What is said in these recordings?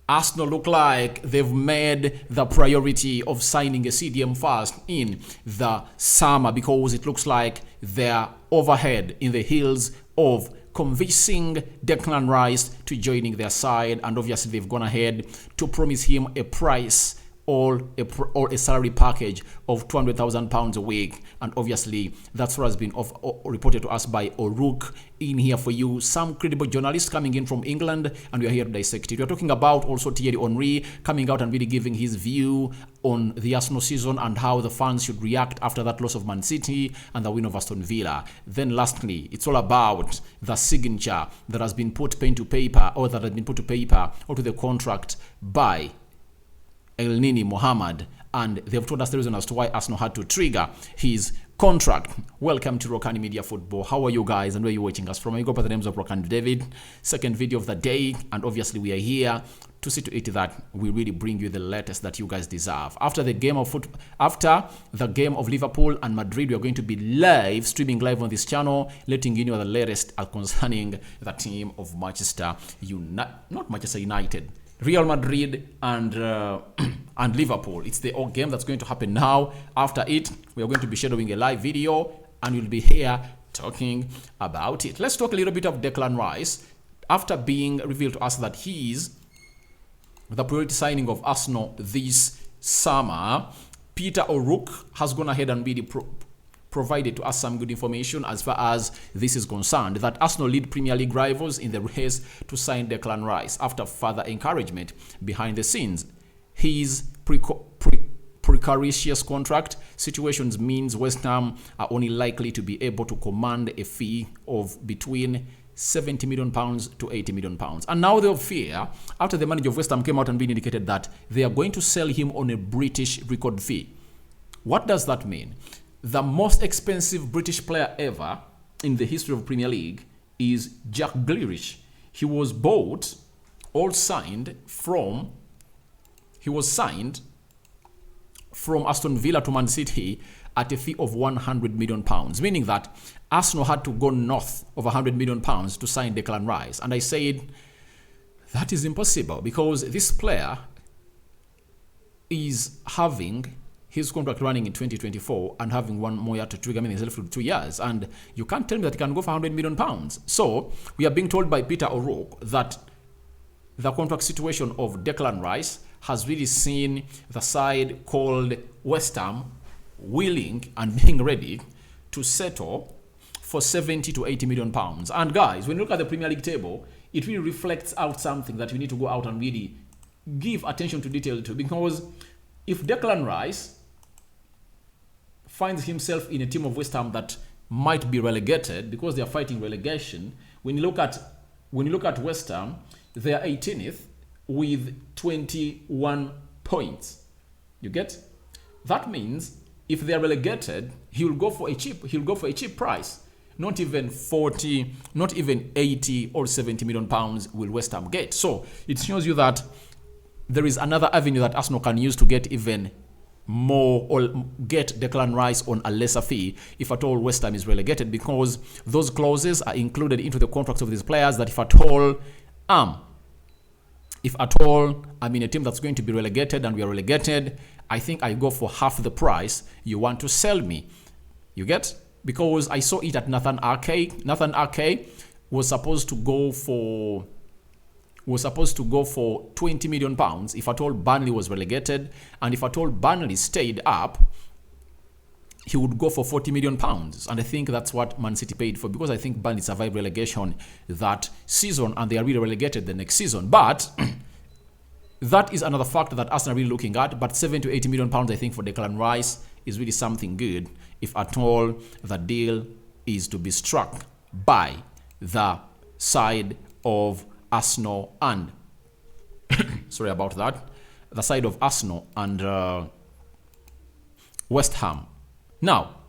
Arsenal look like they've made the priority of signing a CDM fast in the summer, because it looks like they're overhead in the heels of convincing Declan Rice to joining their side, and obviously they've gone ahead to promise him a price or a salary package of £200,000 a week. And obviously that's what has been reported to us by Oruk in here for you. Some credible journalists coming in from England, and we are here to dissect it. We are talking about also Thierry Henry coming out and really giving his view on the Arsenal season and how the fans should react after that loss of Man City and the win of Aston Villa. Then lastly, it's all about the signature that has been put pen to paper, or that has been put to paper or to the contract by Elneny Mohammed, and they've told us the reason as to why Arsenal had to trigger his contract. Welcome to Rokani Media Football. How are you guys, and where are you watching us from? I go by the names of Rokani David. Second video of the day, and obviously we are here to see to it that we really bring you the latest that you guys deserve. After the game of Liverpool and Madrid, we are going to be streaming live on this channel, letting you know the latest concerning the team of Real Madrid and Liverpool. It's the game that's going to happen now. After it, we are going to be shadowing a live video, and we'll be here talking about it. Let's talk a little bit of Declan Rice. After being revealed to us that he's the priority signing of Arsenal this summer, Peter O'Rourke has gone ahead and really provided to us some good information as far as this is concerned, that Arsenal lead Premier League rivals in the race to sign Declan Rice after further encouragement behind the scenes. His precarious contract situations means West Ham are only likely to be able to command a fee of between £70 million to £80 million. And now they fear, after the manager of West Ham came out and been indicated that they are going to sell him on a British record fee. What does that mean? The most expensive British player ever in the history of Premier League is Jack Grealish. He was signed from Aston Villa to Man City at a fee of £100 million, meaning that Arsenal had to go north of £100 million to sign Declan Rice. And I said, that is impossible, because this player is having his contract running in 2024 and having one more year to trigger. I mean, he's left with 2 years, and you can't tell me that he can go for £100 million. So we are being told by Peter O'Rourke that the contract situation of Declan Rice has really seen the side called West Ham willing and being ready to settle for £70 to £80 million. And guys, when you look at the Premier League table, it really reflects out something that you need to go out and really give attention to detail to, because if Declan Rice finds himself in a team of West Ham that might be relegated because they are fighting relegation, when you look at West Ham, they are 18th with 21 points. You get? That means if they are relegated, he'll go for a cheap price. Not even 40, not even 80 or 70 million pounds will West Ham get. So it shows you that there is another avenue that Arsenal can use to get even more, or get Declan Rice on a lesser fee if at all West Ham is relegated, because those clauses are included into the contracts of these players that if at all I'm in a team that's going to be relegated and we are relegated, I think I go for half the price you want to sell me. You get? Because I saw it at Nathan Ake. Nathan Ake was supposed to go for £20 million if at all Burnley was relegated, and if at all Burnley stayed up, he would go for £40 million. And I think that's what Man City paid for, because I think Burnley survived relegation that season and they are really relegated the next season. But that is another factor that Arsenal are really looking at. But £70 to £80 million, I think, for Declan Rice is really something good if at all the deal is to be struck by the side of Arsenal and sorry about that, the side of Arsenal and West Ham. Now,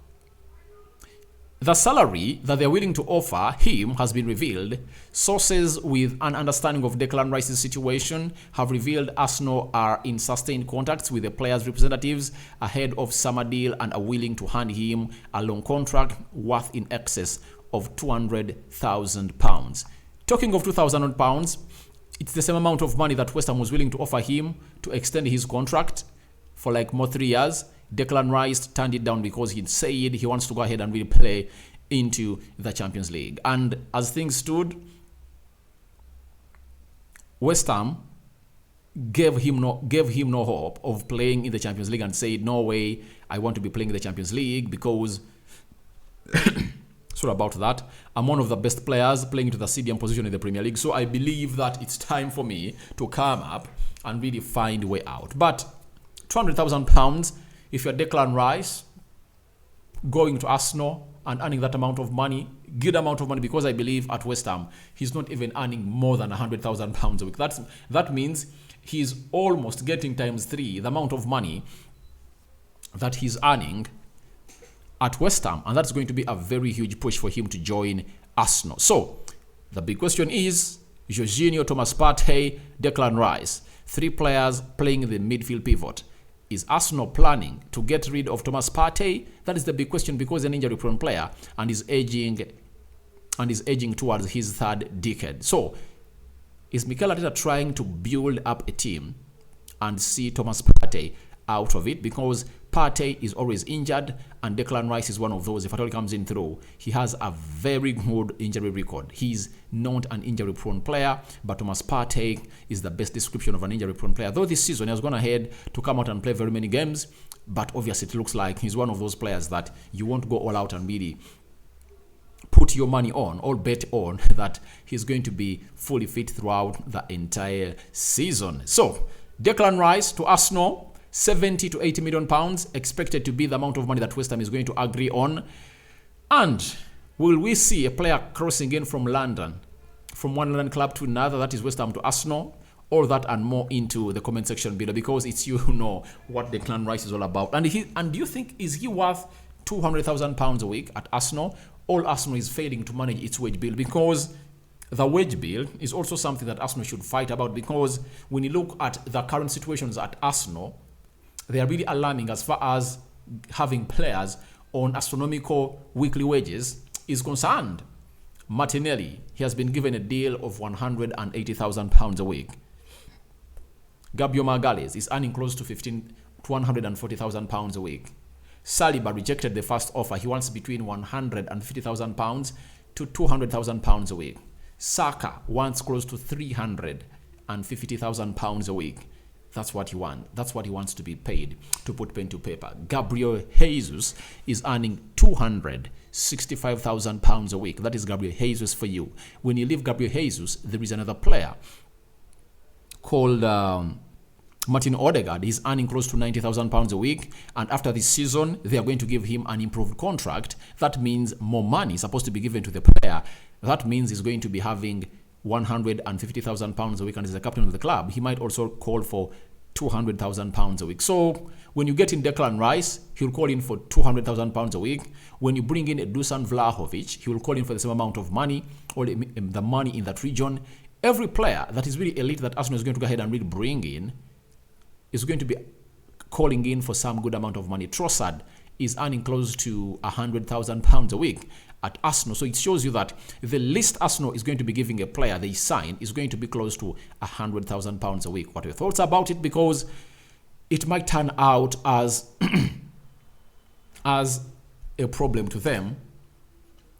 the salary that they're willing to offer him has been revealed. Sources with an understanding of Declan Rice's situation have revealed Arsenal are in sustained contacts with the player's representatives ahead of summer deal and are willing to hand him a long contract worth in excess of £200,000. Talking of £2,000, It's the same amount of money that West Ham was willing to offer him to extend his contract for like more 3 years. Declan Rice turned it down because he said he wants to go ahead and really play into the Champions League. And as things stood, West Ham gave him no hope of playing in the Champions League and said, no way, I want to be playing in the Champions League because sorry about that, I'm one of the best players playing into the CDM position in the Premier League. So I believe that it's time for me to come up and really find a way out. But £200,000, if you're Declan Rice, going to Arsenal and earning that amount of money, good amount of money, because I believe at West Ham, he's not even earning more than £100,000 a week. That means he's almost getting times 3 the amount of money that he's earning at West Ham, and that's going to be a very huge push for him to join Arsenal. So the big question is Jorginho, Thomas Partey, Declan Rice, 3 players playing in the midfield pivot. Is Arsenal planning to get rid of Thomas Partey? That is the big question, because he's an injury-prone player and is aging towards his 3rd decade. So is Mikel Arteta trying to build up a team and see Thomas Partey out of it? Because Partey is always injured and Declan Rice is one of those. If at all comes in through, he has a very good injury record. He's not an injury-prone player, but Thomas Partey is the best description of an injury-prone player. Though this season he has gone ahead to come out and play very many games, but obviously it looks like he's one of those players that you won't go all out and really put your money on or bet on that he's going to be fully fit throughout the entire season. So Declan Rice to Arsenal, 70 to 80 million pounds expected to be the amount of money that West Ham is going to agree on. And will we see a player crossing in from London, from one London club to another, that is West Ham to Arsenal? All that and more into the comment section below, because it's you who know what Declan Rice is all about. And do you think, is he worth £200,000 a week at Arsenal? All Arsenal is failing to manage its wage bill, because the wage bill is also something that Arsenal should fight about, because when you look at the current situations at Arsenal, they are really alarming as far as having players on astronomical weekly wages is concerned. Martinelli, he has been given a deal of £180,000 a week. Gabriel Magalhaes is earning close to £140,000 a week. Saliba rejected the first offer. He wants between £150,000 to £200,000 a week. Saka wants close to £350,000 a week. That's what he wants. That's what he wants to be paid, to put pen to paper. Gabriel Jesus is earning £265,000 a week. That is Gabriel Jesus for you. When you leave Gabriel Jesus, there is another player called Martin Odegaard. He's earning close to £90,000 a week. And after this season, they are going to give him an improved contract. That means more money is supposed to be given to the player. That means he's going to be having £150,000 a week, and is the captain of the club. He might also call for £200,000 a week. So when you get in Declan Rice, he'll call in for £200,000 a week. When you bring in Dusan Vlahovic, he will call in for the same amount of money, or the money in that region. Every player that is really elite that Arsenal is going to go ahead and really bring in is going to be calling in for some good amount of money. Trossard is earning close to £100,000 a week at Arsenal. So it shows you that the least Arsenal is going to be giving a player they sign is going to be close to £100,000 a week. What are your thoughts about it? Because it might turn out as as a problem to them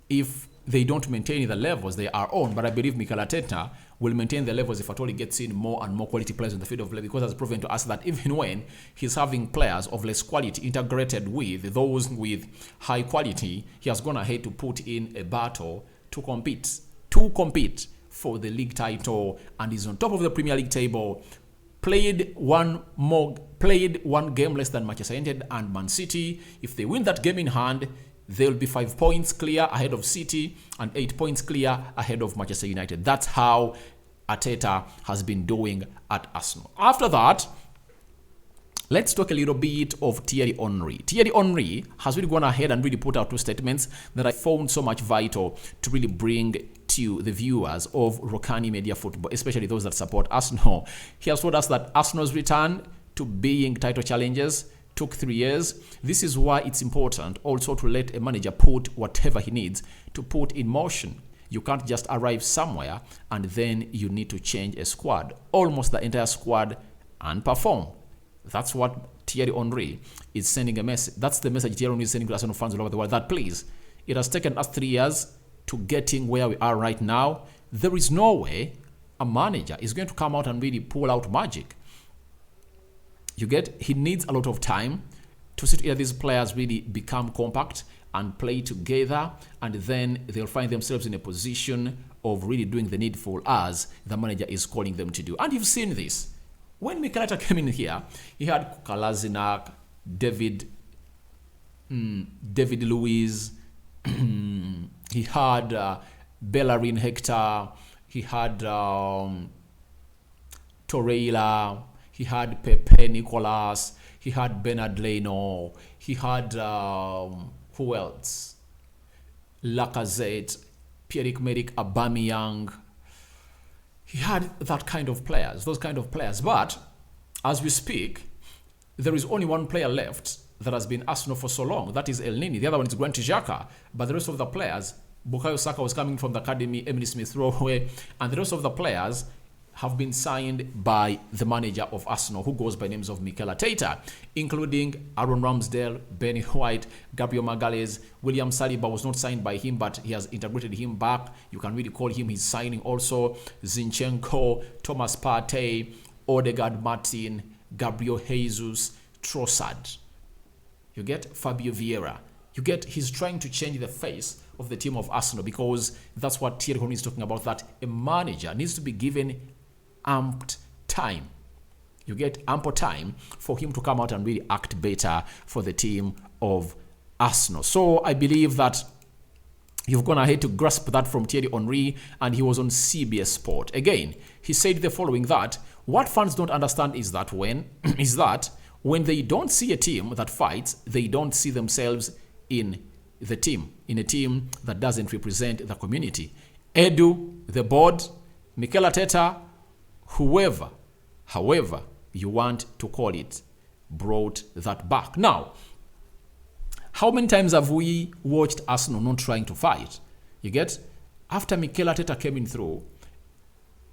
if they don't maintain the levels they are on. But I believe Mikel Arteta will maintain the levels if at all he gets in more and more quality players in the field of play, because it's proven to us that even when he's having players of less quality integrated with those with high quality, he has gone ahead to put in a battle to compete for the league title, and is on top of the Premier League table. Played one game less than Manchester United and Man City. If they win that game in hand, they'll be 5 points clear ahead of City and 8 points clear ahead of Manchester United. That's how Arteta has been doing at Arsenal. After that, let's talk a little bit of Thierry Henry. Thierry Henry has really gone ahead and really put out 2 statements that I found so much vital to really bring to the viewers of Rokani Media Football, especially those that support Arsenal. He has told us that Arsenal's return to being title challengers took 3 years. This is why it's important also to let a manager put whatever he needs to put in motion. You can't just arrive somewhere and then you need to change a squad, almost the entire squad, and perform. That's what Thierry Henry is sending a message. That's the message Thierry Henry is sending to Arsenal fans all over the world, that please, it has taken us 3 years to getting where we are right now. There is no way a manager is going to come out and really pull out magic. You get, he needs a lot of time to see these players really become compact and play together, and then they'll find themselves in a position of really doing the needful as the manager is calling them to do. And you've seen this. When Mikel Arteta came in here, he had Kolasinac, David Luiz, he had Bellerin Hector, he had Torreira, he had Pepe Nicolas, he had Bernard Leno, he had who else? Lacazette, Pierre-Emerick Aubameyang. He had that kind of players, those kind of players. But as we speak, there is only one player left that has been Arsenal for so long. That is Elneny. The other one is Granit Xhaka. But the rest of the players, Bukayo Saka was coming from the academy, Emily Smith Rowe, and the rest of the players have been signed by the manager of Arsenal, who goes by names of Mikel Arteta, including Aaron Ramsdale, Benny White, Gabriel Magalhaes. William Saliba was not signed by him, but he has integrated him back. You can really call him his signing also. Zinchenko, Thomas Partey, Odegaard Martin, Gabriel Jesus, Trossard. You get Fabio Vieira. You get, he's trying to change the face of the team of Arsenal, because that's what Thierry Henry is talking about, that a manager needs to be given amped time. You get ample time for him to come out and really act better for the team of Arsenal. So I believe that you've gone ahead to grasp that from Thierry Henry, and he was on CBS Sport. Again, he said the following, that what fans don't understand is that when they don't see a team that fights, they don't see themselves in the team, in a team that doesn't represent the community. Edu, the board, Mikel Arteta, whoever, however you want to call it, brought that back. Now, how many times have we watched Arsenal not trying to fight? You get, after Mikel Arteta came in through,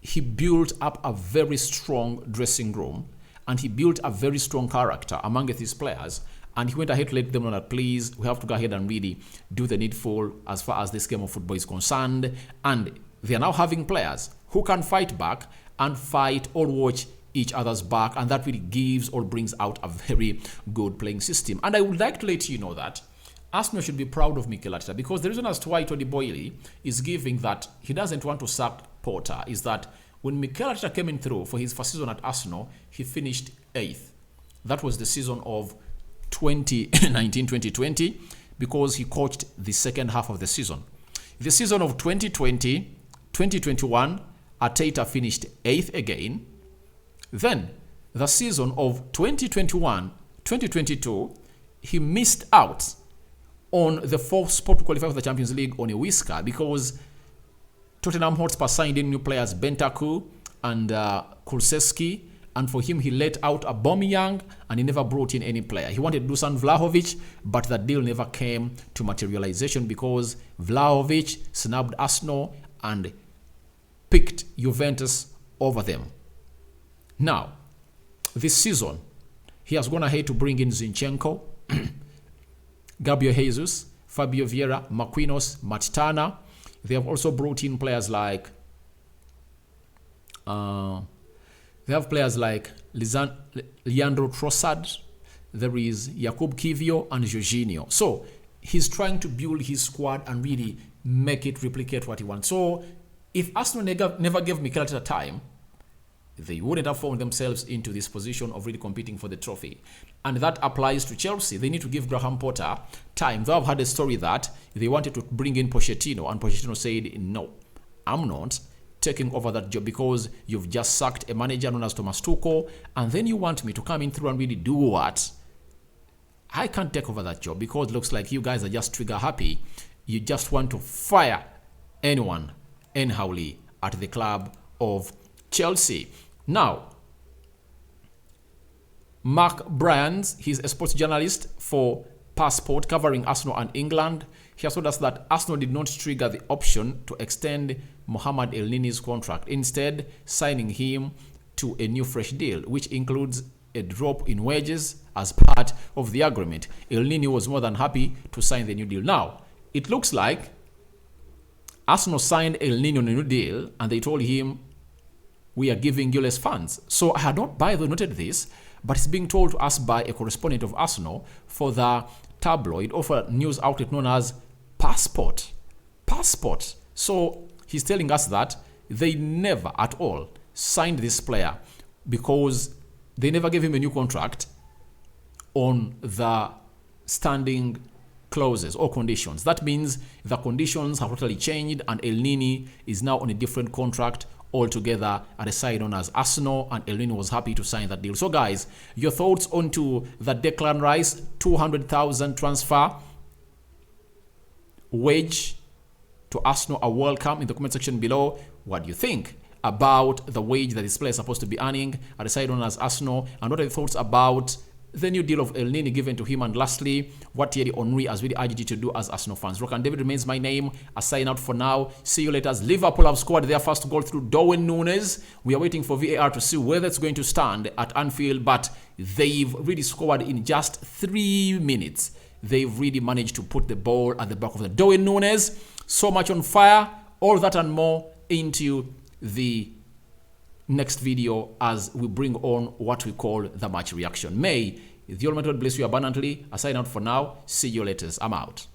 he built up a very strong dressing room, and he built a very strong character among his players. And he went ahead to let them know that, please, we have to go ahead and really do the needful as far as this game of football is concerned. And they are now having players who can fight back and fight or watch each other's back. And that really gives or brings out a very good playing system. And I would like to let you know that Arsenal should be proud of Mikel Arteta, because the reason as to why Tony Boyle is giving that he doesn't want to sack Potter is that when Mikel Arteta came in through for his first season at Arsenal, he finished 8th. That was the season of 2019-2020, because he coached the second half of the season. The season of 2020-2021, Arteta finished 8th again. Then the season of 2021-2022, he missed out on the 4th spot to qualify for the Champions League on a whisker, because Tottenham Hotspur signed in new players, Bentancur and Kulusevski. And for him, he let out Aubameyang, and he never brought in any player. He wanted Dusan Vlahovic, but that deal never came to materialization, because Vlahovic snubbed Arsenal and picked Juventus over them. Now, this season, he has gone ahead to bring in Zinchenko, Gabriel Jesus, Fabio Vieira, Marquinhos, Matana. They have also brought in players like they have players like Leandro Trossard. There is Jakub Kivio and Jorginho. So he's trying to build his squad and really make it replicate what he wants. So if Arsenal never gave Mikel Arteta time, they wouldn't have found themselves into this position of really competing for the trophy. And that applies to Chelsea. They need to give Graham Potter time. They have had a story that they wanted to bring in Pochettino, and Pochettino said, no, I'm not taking over that job, because you've just sacked a manager known as Thomas Tuchel, and then you want me to come in through and really do what? I can't take over that job, because it looks like you guys are just trigger happy. You just want to fire anyone anyhowly at the club of Chelsea. Now, Mark Bryans, he's a sports journalist for Passport covering Arsenal and England. He has told us that Arsenal did not trigger the option to extend Mohamed Elneny's contract, instead signing him to a new fresh deal, which includes a drop in wages as part of the agreement. Elneny was more than happy to sign the new deal. Now, it looks like Arsenal signed Elneny on a new deal and they told him, we are giving you less funds. So I had not, by the way, noted this, but it's being told to us by a correspondent of Arsenal for the tabloid or for a news outlet known as Passport. So he's telling us that they never at all signed this player because they never gave him a new contract on the standing clauses or conditions. That means the conditions have totally changed and Elneny is now on a different contract altogether at a side known as Arsenal, and Elneny was happy to sign that deal. So guys, your thoughts onto the Declan Rice 200,000 transfer wage to Arsenal are welcome in the comment section below. What do you think about the wage that this player is supposed to be earning at a side known as Arsenal, and what are your thoughts about the new deal of Elneny given to him? And lastly, what Thierry Henry has really urged you to do as Arsenal fans. Rokani David remains my name. I sign out for now. See you later. As Liverpool have scored their first goal through Darwin Núñez. We are waiting for VAR to see whether it's going to stand at Anfield, but they've really scored in just 3 minutes. They've really managed to put the ball at the back of the Darwin Núñez. So much on fire. All that and more into the next video as we bring on what we call the match reaction. May the Almighty God bless you abundantly. I sign out for now. See you later. I'm out.